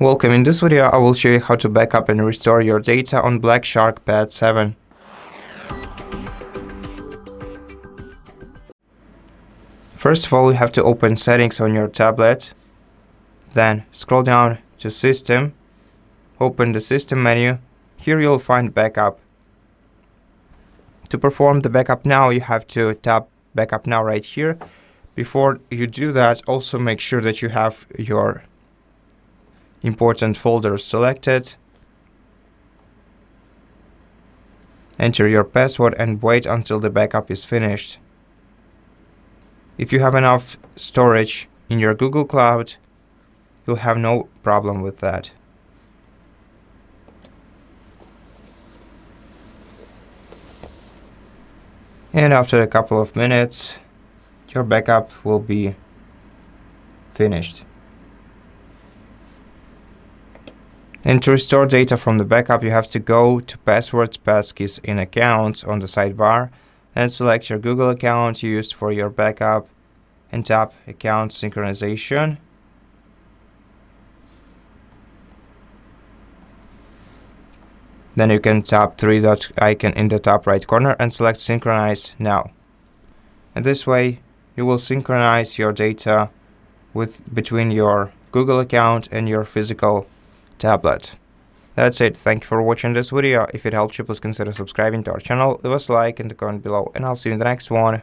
Welcome. In this video, I will show you how to backup and restore your data on Black Shark Pad 7. First of all, you have to open Settings on your tablet. Then scroll down to System. Open the System menu. Here you'll find Backup. To perform the backup now, you have to tap Backup Now right here. Before you do that, also make sure that you have your important folders selected. Enter your password and wait until the backup is finished. If you have enough storage in your Google Cloud, you'll have no problem with that. And after a couple of minutes, your backup will be finished. And to restore data from the backup, you have to go to Passwords Passkeys in Accounts on the sidebar and select your Google account you used for your backup and tap Account Synchronization. Then you can tap three-dot icon in the top right corner and select Synchronize Now. And this way, you will synchronize your data between your Google account and your physical tablet. That's it. Thank you for watching this video. If it helped you, please consider subscribing to our channel, leave us a like and a comment below, and I'll see you in the next one.